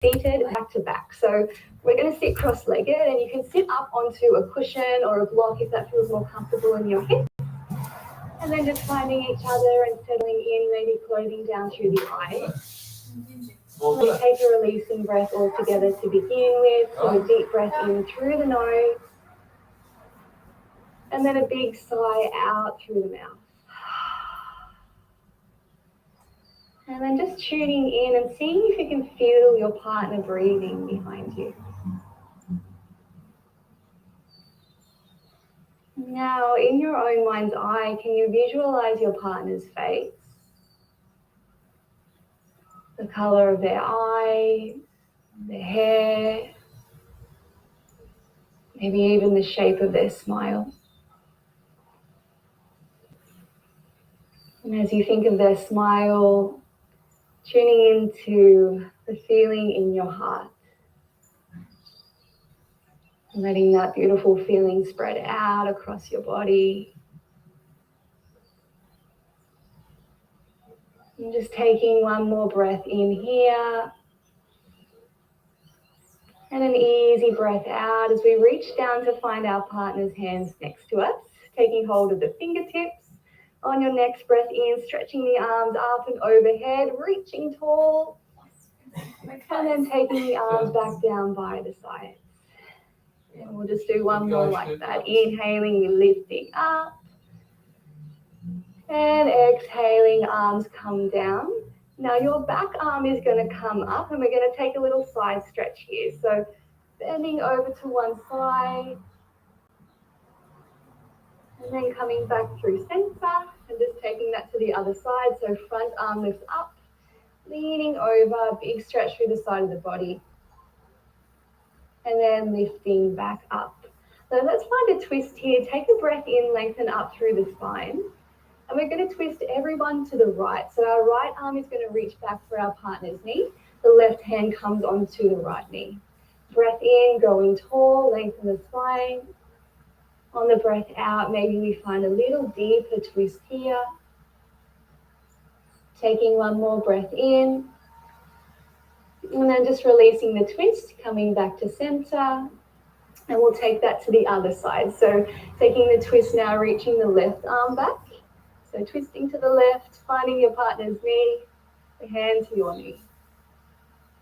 seated back to back. So we're going to sit cross-legged, and you can sit up onto a cushion or a block if that feels more comfortable in your hip. And then just finding each other and settling in, maybe closing down through the eyes. We take a releasing breath all together to begin with. So a deep breath in through the nose, and then a big sigh out through the mouth. And then just tuning in and seeing if you can feel your partner breathing behind you. Now, in your own mind's eye, can you visualize your partner's face? The color of their eye, their hair, maybe even the shape of their smile. And as you think of their smile, tuning into the feeling in your heart. And letting that beautiful feeling spread out across your body. And just taking one more breath in here. And an easy breath out as we reach down to find our partner's hands next to us. Taking hold of the fingertips. On your next breath in, stretching the arms up and overhead, reaching tall. And then taking the arms back down by the sides. And we'll just do one more like that. Inhaling, you're lifting up. And exhaling, arms come down. Now your back arm is going to come up and we're going to take a little side stretch here. So bending over to one side. And then coming back through center and just taking that to the other side. So front arm lifts up, leaning over, big stretch through the side of the body. And then lifting back up. So let's find a twist here. Take a breath in, lengthen up through the spine. And we're going to twist everyone to the right. So our right arm is going to reach back for our partner's knee. The left hand comes onto the right knee. Breath in, going tall, lengthen the spine. On the breath out, maybe we find a little deeper twist here. Taking one more breath in. And then just releasing the twist, coming back to center. And we'll take that to the other side. So taking the twist now, reaching the left arm back. So twisting to the left, finding your partner's knee, the hand to your knee.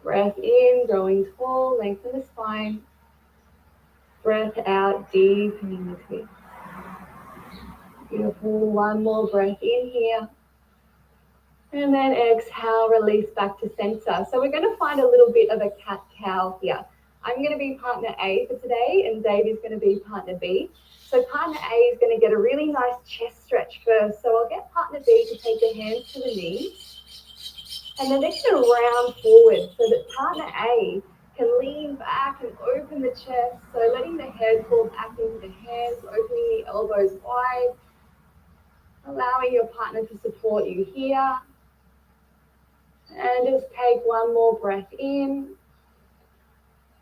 Breath in, growing tall, lengthen the spine. Breath out, deepening the twist. Beautiful, one more breath in here. And then exhale, release back to center. So we're going to find a little bit of a cat-cow here. I'm going to be partner A for today, and Dave is going to be partner B. So partner A is going to get a really nice chest stretch first. So I'll get partner B to take their hands to the knees. And then they're going to round forward so that partner A can lean back and open the chest. So letting the head fall back into the hands, opening the elbows wide. Allowing your partner to support you here. And just take one more breath in.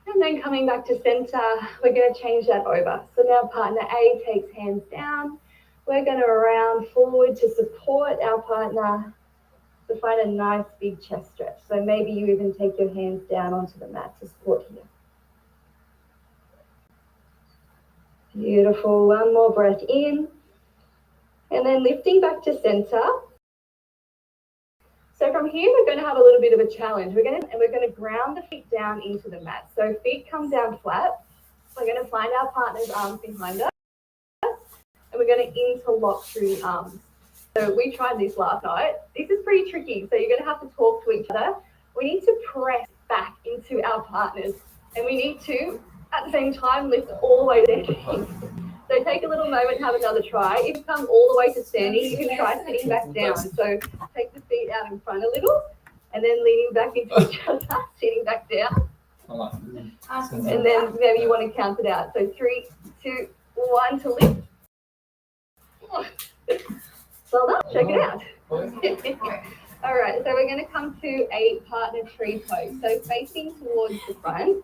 And then coming back to center, we're going to change that over. So now partner A takes hands down. We're going to round forward to support our partner to find a nice big chest stretch. So maybe you even take your hands down onto the mat to support here. Beautiful. One more breath in. And then lifting back to center. So from here, we're going to have a little bit of a challenge. We're going to ground the feet down into the mat. So feet come down flat. We're going to find our partner's arms behind us. And we're going to interlock through the arms. So we tried this last night. This is pretty tricky. So you're going to have to talk to each other. We need to press back into our partners. And we need to, at the same time, lift all the way to their feet. So take a little moment, have another try. If you come all the way to standing, you can try sitting back down. So take the feet out in front a little, and then leaning back into each other, sitting back down. And then maybe you want to count it out. So 3, 2, 1 to lift. Well done, check it out. All right, so we're going to come to a partner tree pose. So facing towards the front.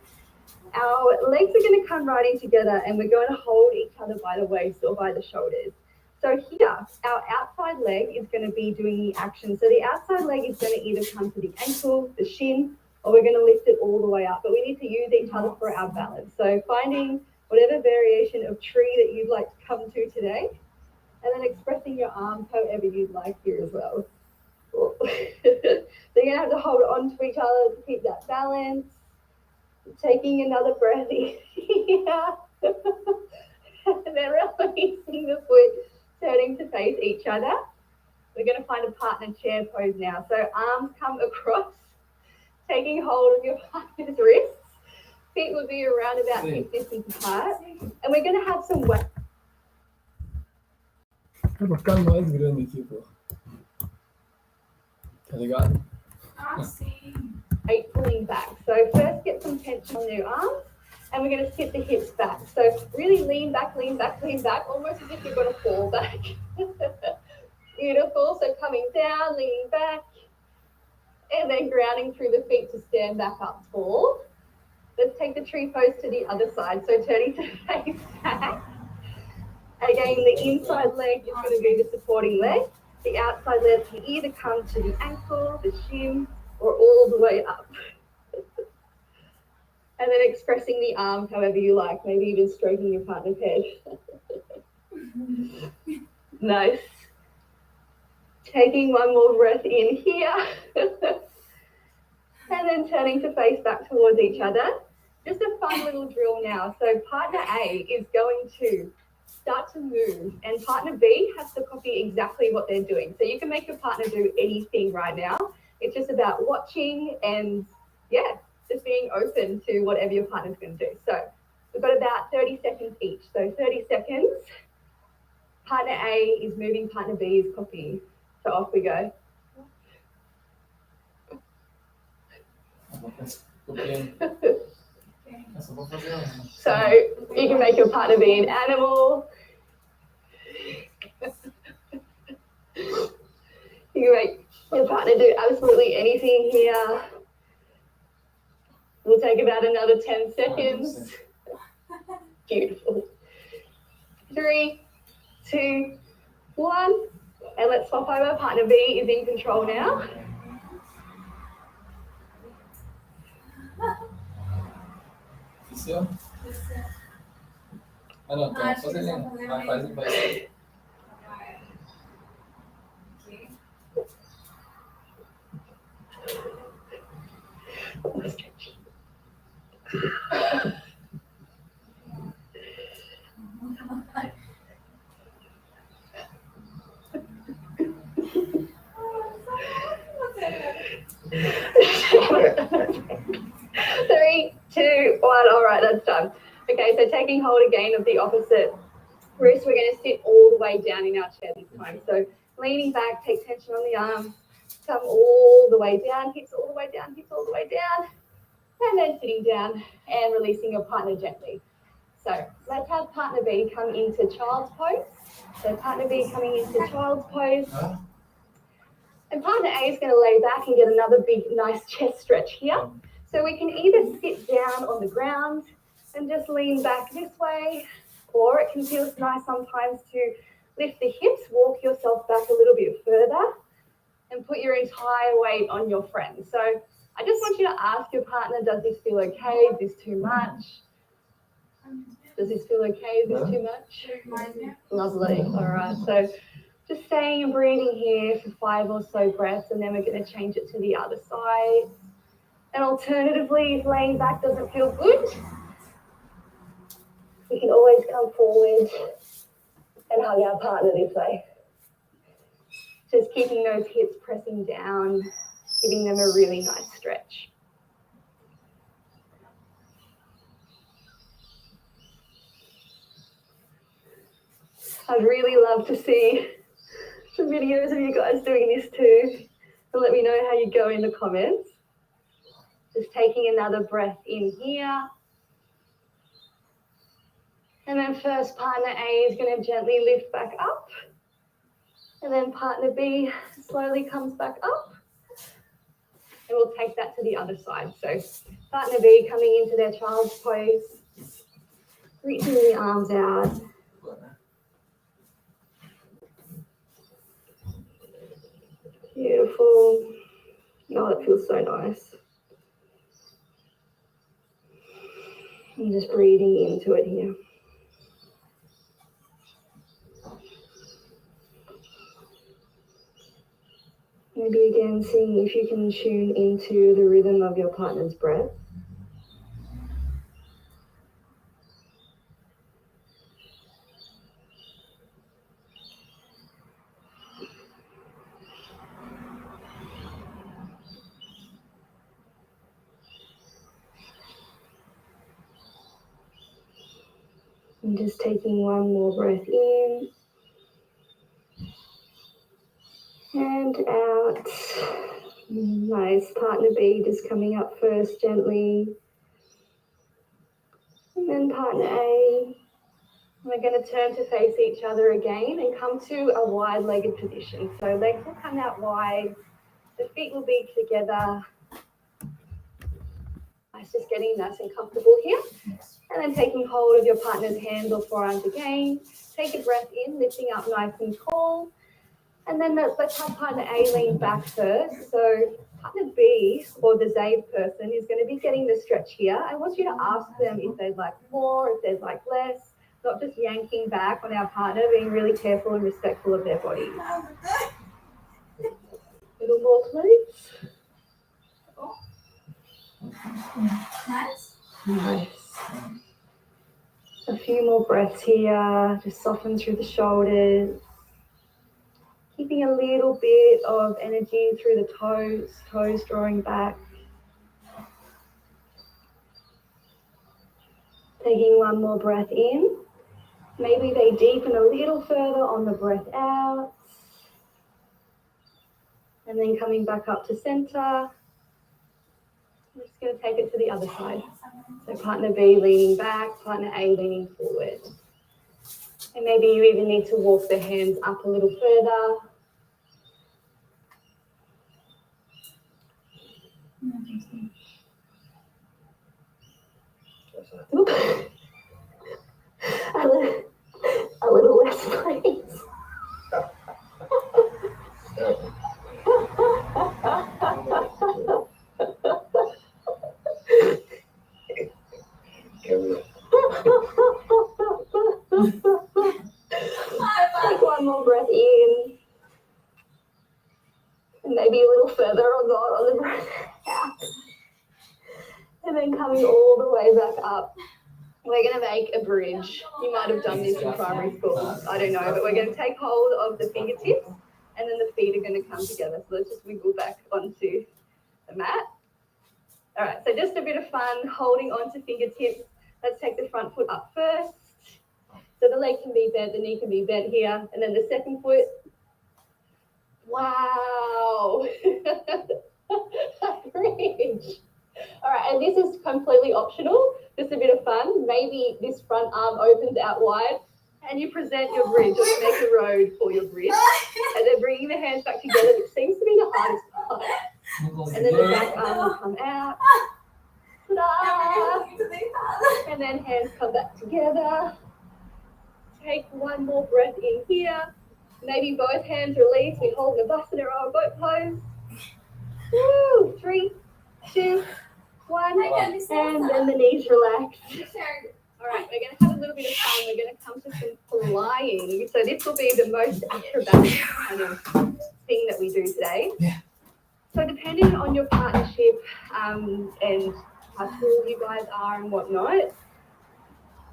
Our legs are going to come right in together and we're going to hold each other by the waist or by the shoulders. So here, our outside leg is going to be doing the action. So the outside leg is going to either come to the ankle, the shin, or we're going to lift it all the way up. But we need to use each other for our balance. So finding whatever variation of tree that you'd like to come to today, and then expressing your arms however you'd like here as well. So you're going to have to hold on to each other to keep that balance. Taking another breath in here. And then releasing the foot, turning to face each other. We're going to find a partner chair pose now. So arms come across, taking hold of your partner's wrists. Feet will be around about hip distance apart. And we're going to have some weight. Vou ficar mais grande aqui, pô. Tá ligado? Eight pulling back. So first get some tension on your arms, and we're going to sit the hips back. So really lean back, lean back, lean back, almost as if you're going to fall back. Beautiful. So coming down, leaning back, and then grounding through the feet to stand back up tall. Let's take the tree pose to the other side. So turning to face back. Again, the inside leg is going to be the supporting leg. The outside leg can either come to the ankle, the shin, or all the way up. And then expressing the arms however you like, maybe even stroking your partner's head. Nice. Taking one more breath in here. And then turning to face back towards each other. Just a fun little drill now. So partner A is going to start to move, and partner B has to copy exactly what they're doing. So you can make your partner do anything right now. It's just about watching and, yeah, just being open to whatever your partner's going to do. So we've got about 30 seconds each. So 30 seconds, partner A is moving, partner B is copying. So off we go. So you can make your partner be an animal. You can make your partner do absolutely anything here. We'll take about another 10 seconds. Beautiful. 3, 2, 1. And let's swap over. Partner B is in control now. Ah, não, então só desenho. Vai. Three, two, one. All right, that's done. Okay, so taking hold again of the opposite wrist, we're going to sit all the way down in our chair this time. So leaning back, take tension on the arms, come all the way down, hips all the way down, hips all the way down, and then sitting down and releasing your partner gently. So let's have partner B come into child's pose. So partner B coming into child's pose. And partner A is going to lay back and get another big, nice chest stretch here. So we can either sit down on the ground and just lean back this way, or it can feel nice sometimes to lift the hips, walk yourself back a little bit further, and put your entire weight on your friend. So I just want you to ask your partner, does this feel okay? Is this too much? Does this feel okay? Is this too much? Lovely. All right. So just staying and breathing here for 5 or so breaths, and then we're going to change it to the other side. And alternatively, if laying back doesn't feel good, we can always come forward and hug our partner this way. Just keeping those hips pressing down, giving them a really nice stretch. I'd really love to see some videos of you guys doing this too. And let me know how you go in the comments. Just taking another breath in here. And then first partner A is going to gently lift back up. And then partner B slowly comes back up. And we'll take that to the other side. So partner B coming into their child's pose. Reaching the arms out. Beautiful. Oh, that feels so nice. I'm just breathing into it here. Maybe again seeing if you can tune into the rhythm of your partner's breath. And just taking one more breath in and out. Nice. Partner B just coming up first gently. And then partner A. We're going to turn to face each other again and come to a wide-legged position. So legs will come out wide. The feet will be together. Nice, just getting nice and comfortable here. And then taking hold of your partner's hands or forearms again. Take a breath in, lifting up nice and tall. And then let's have partner A lean back first. So partner B, or the Zaid person, is going to be getting the stretch here. I want you to ask them if they'd like more, if they'd like less, not just yanking back on our partner, being really careful and respectful of their body. A little more, please. Nice. A few more breaths here. Just soften through the shoulders. Keeping a little bit of energy through the toes drawing back. Taking one more breath in. Maybe they deepen a little further on the breath out. And then coming back up to center. I'm just going to take it to the other side. So partner B leaning back, partner A leaning forward. And maybe you even need to walk the hands up a little further. A little less, please. Take one more breath in. And maybe a little further or not on the breath out. And then coming all the way back up. We're going to make a bridge. You might have done this in primary school. I don't know, but we're going to take hold of the fingertips and then the feet are going to come together. So let's just wiggle back onto the mat. All right, so just a bit of fun holding onto fingertips. Let's take the front foot up first. So the leg can be bent, the knee can be bent here. And then the second foot. Wow. Bridge. All right, and this is completely optional, just a bit of fun. Maybe this front arm opens out wide and you present your bridge or you make a road for your bridge. And then bringing the hands back together, which seems to be the hardest part. And then the back arm will come out. Ta-da! And then hands come back together. Take one more breath in here. Maybe both hands release. We hold the Navasana or boat pose. Woo! 3, 2, 1, and then the knees relax. All right, we're going to have a little bit of fun. We're going to come to some flying. So this will be the most acrobatic kind of thing that we do today. Yeah. So depending on your partnership and how cool you guys are and whatnot,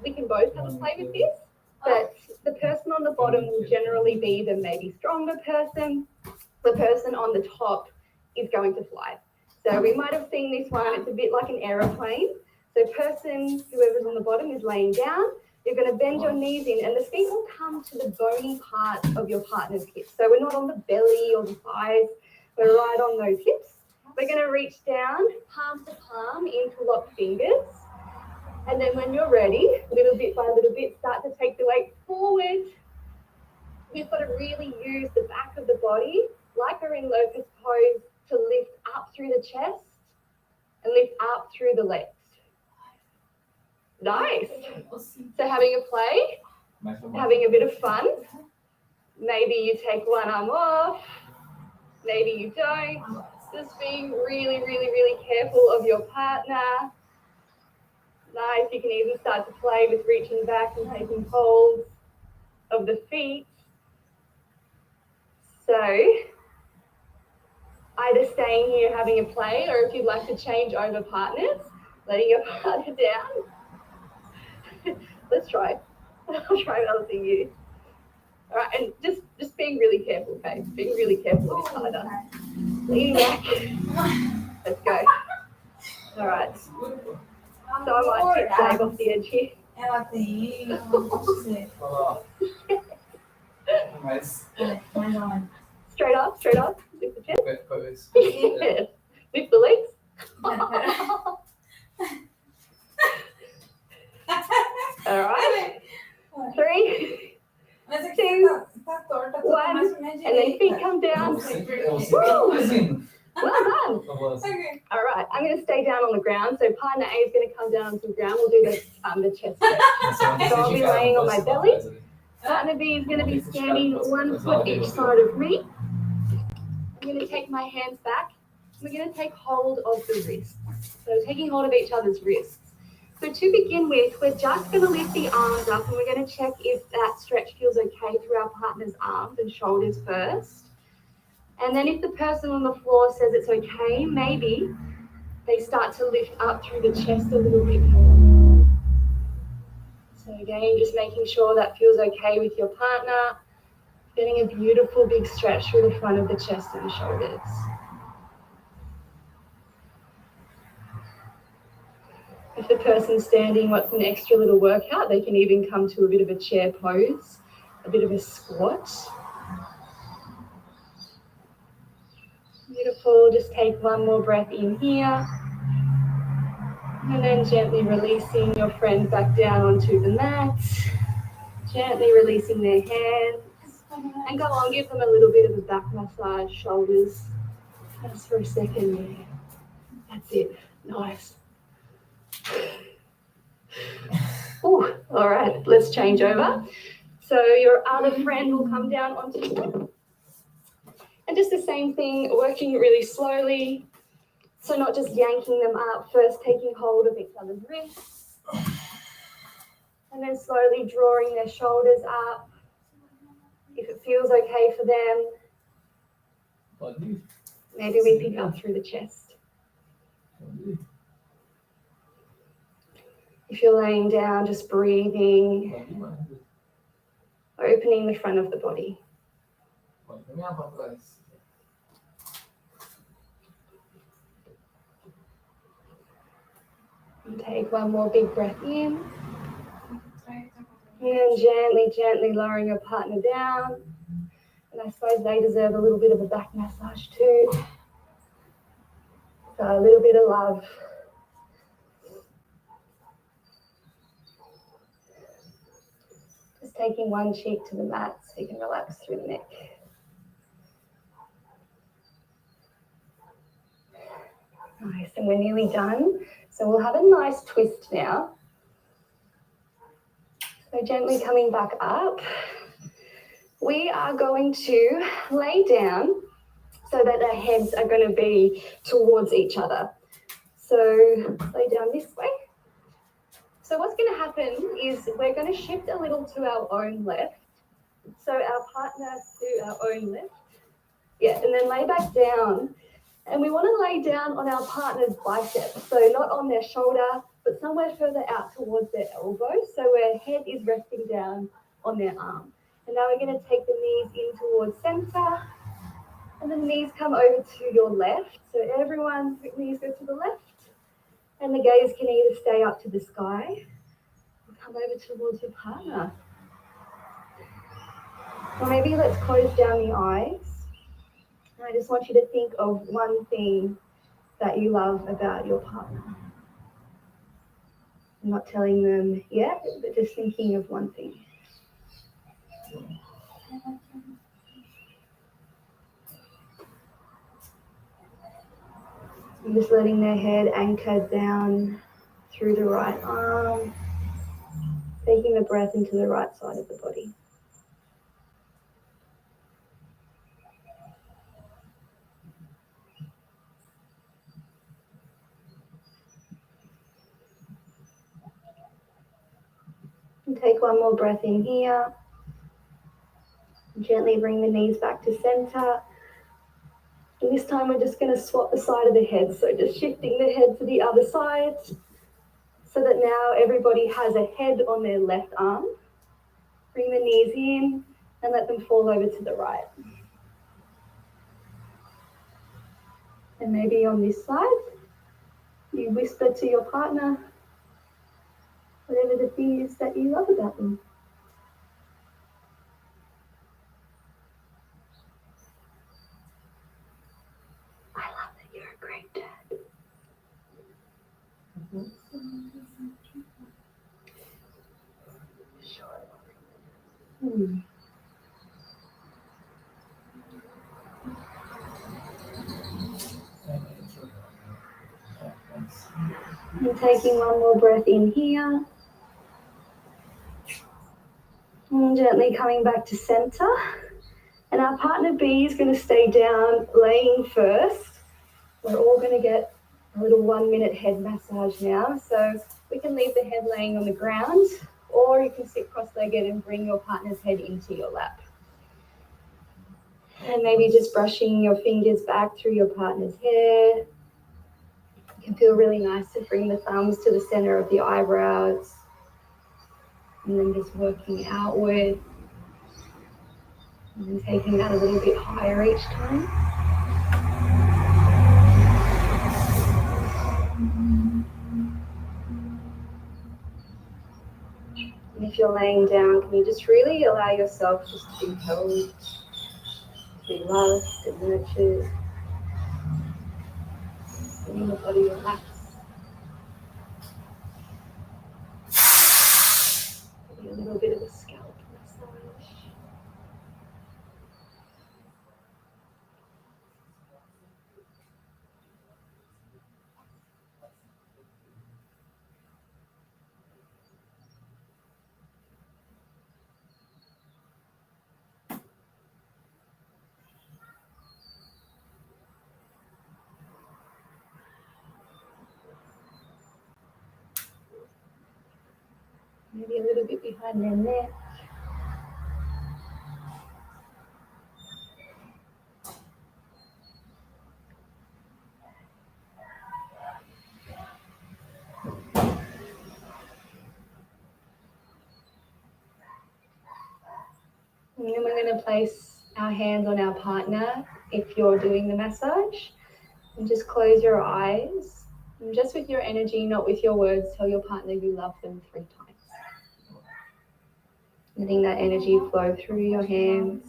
we can both have a play with this. But the person on the bottom will generally be the maybe stronger person. The person on the top is going to fly. So we might have seen this one. It's a bit like an aeroplane. So person, whoever's on the bottom, is laying down. You're going to bend your knees in, and the feet will come to the bony part of your partner's hips. So we're not on the belly or the thighs. We're right on those hips. We're going to reach down, palm to palm, interlock fingers. And then when you're ready, little bit by little bit, start to take the weight forward. We've got to really use the back of the body, like we're in locust pose, to lift up through the chest and lift up through the legs. Nice. So having a play, having a bit of fun. Maybe you take one arm off, maybe you don't. Just being really, really, really careful of your partner. Nice. You can even start to play with reaching back and taking hold of the feet. So either staying here having a play, or if you'd like to change over partners, letting your partner down. Let's try. I'll try balancing you. All right, and just being really careful, okay? Being really careful of this partner. Leaning back. Let's go. All right. So I might tip Dave off the edge here. Ela tem. Mas, Mais onde? Straight up. Lift the chest. talvez. Yeah. Lift the legs. All right. 3, Mas aqui tá torta, tá mais pra minha and then feet direita. come down. Assim. Well done. Okay. All right, I'm going to stay down on the ground. So partner A is going to come down onto the ground. We'll do the chest stretch. So I'll be laying on my belly. Partner B is going to be standing 1 foot each side of me. I'm going to take my hands back. We're going to take hold of the wrists. So taking hold of each other's wrists. So to begin with, we're just going to lift the arms up and we're going to check if that stretch feels okay through our partner's arms and shoulders first. And then if the person on the floor says it's okay, maybe they start to lift up through the chest a little bit more. So again, just making sure that feels okay with your partner. Getting a beautiful big stretch through the front of the chest and shoulders. If the person's standing wants an extra little workout, they can even come to a bit of a chair pose, a bit of a squat. Beautiful. Just take one more breath in here. And then gently releasing your friend back down onto the mat. Gently releasing their hands. And go on, give them a little bit of a back massage, shoulders. Just for a second there. That's it. Nice. Ooh, all right, let's change over. So your other friend will come down onto you. And just the same thing, working really slowly. So not just yanking them up, first taking hold of each other's wrists. And then slowly drawing their shoulders up. If it feels okay for them, maybe we pick up through the chest. If you're laying down, just breathing, opening the front of the body. And take one more big breath in. And then gently, gently lowering your partner down. And I suppose they deserve a little bit of a back massage too. So a little bit of love. Just taking one cheek to the mat so you can relax through the neck. Nice, and we're nearly done. So we'll have a nice twist now. So gently coming back up. We are going to lay down so that our heads are going to be towards each other. So lay down this way. So what's going to happen is we're going to shift a little to our own left. So our partner to our own left. Yeah, and then lay back down. And we want to lay down on our partner's biceps. So not on their shoulder, but somewhere further out towards their elbow. So where head is resting down on their arm. And now we're going to take the knees in towards center. And the knees come over to your left. So everyone's knees go to the left. And the gaze can either stay up to the sky or come over towards your partner. Or maybe let's close down the eyes. And I just want you to think of one thing that you love about your partner. I'm not telling them yet, but just thinking of one thing. I'm just letting their head anchor down through the right arm, taking the breath into the right side of the body. And take one more breath in here. Gently bring the knees back to center. And this time we're just going to swap the side of the head. So just shifting the head to the other side so that now everybody has a head on their left arm. Bring the knees in and let them fall over to the right. And maybe on this side, you whisper to your partner whatever the thing is that you love about them. I love that you're a great dad. And taking one more breath in here. And gently coming back to center. And our partner B is going to stay down, laying first. We're all going to get a little 1 minute head massage now. So we can leave the head laying on the ground, or you can sit cross-legged and bring your partner's head into your lap. And maybe just brushing your fingers back through your partner's hair. It can feel really nice to bring the thumbs to the center of the eyebrows. And then just working outward. And then taking that a little bit higher each time. And if you're laying down, can you just really allow yourself just to be held, to be loved and nurtured, letting the body relax. Maybe a little bit of a scalp massage. Maybe a little bit behind their neck. And then we're going to place our hands on our partner if you're doing the massage. And just close your eyes. And just with your energy, not with your words, tell your partner you love them 3 times. Letting that energy flow through your hands.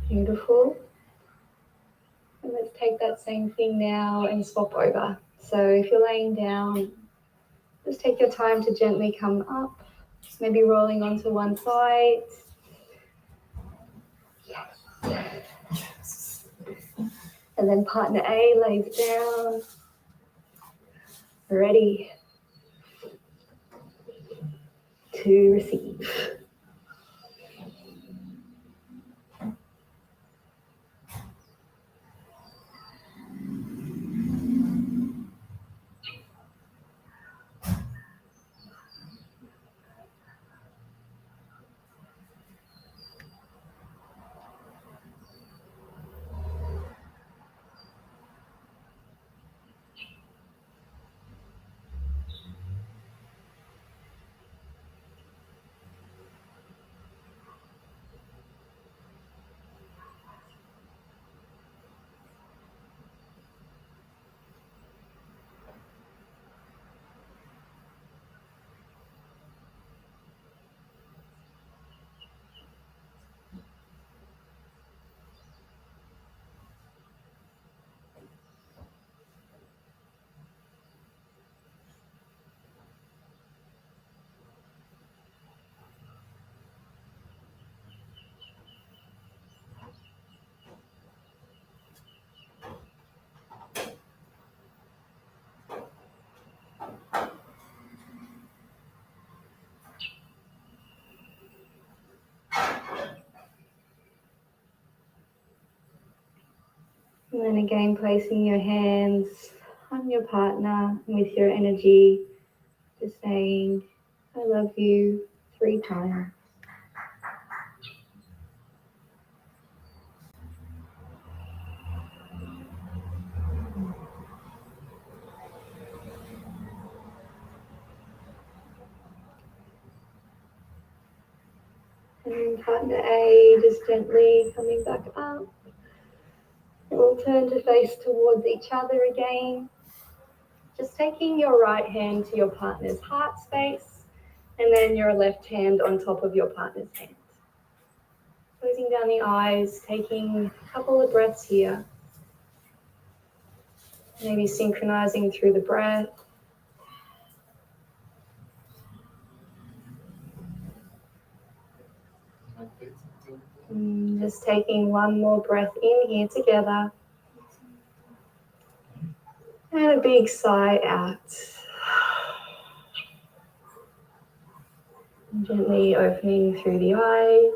Beautiful. And let's take that same thing now and swap over. So if you're laying down, just take your time to gently come up, maybe rolling onto one side. Yes. And then partner A lays down, ready to receive. And then again, placing your hands on your partner with your energy, just saying, I love you 3 times. And then partner A, just gently coming back up. We'll turn to face towards each other again. Just taking your right hand to your partner's heart space and then your left hand on top of your partner's hand. Closing down the eyes, taking a couple of breaths here. Maybe synchronizing through the breath. And just taking one more breath in here together. And a big sigh out. And gently opening through the eyes.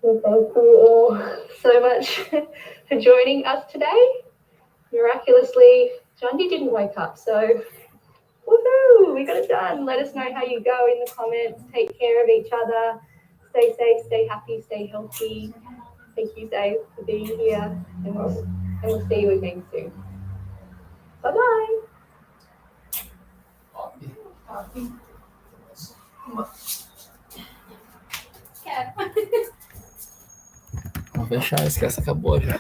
Well, thank you all so much for joining us today. Miraculously, Jondi didn't wake up, so woohoo, we got it done. Let us know how you go in the comments. Take care of each other. Stay safe, stay happy, stay healthy. Thank you, Dave, for being here, and we'll see you again soon. Bye-bye. Quero. Vamos fechar, esquece, acabou já.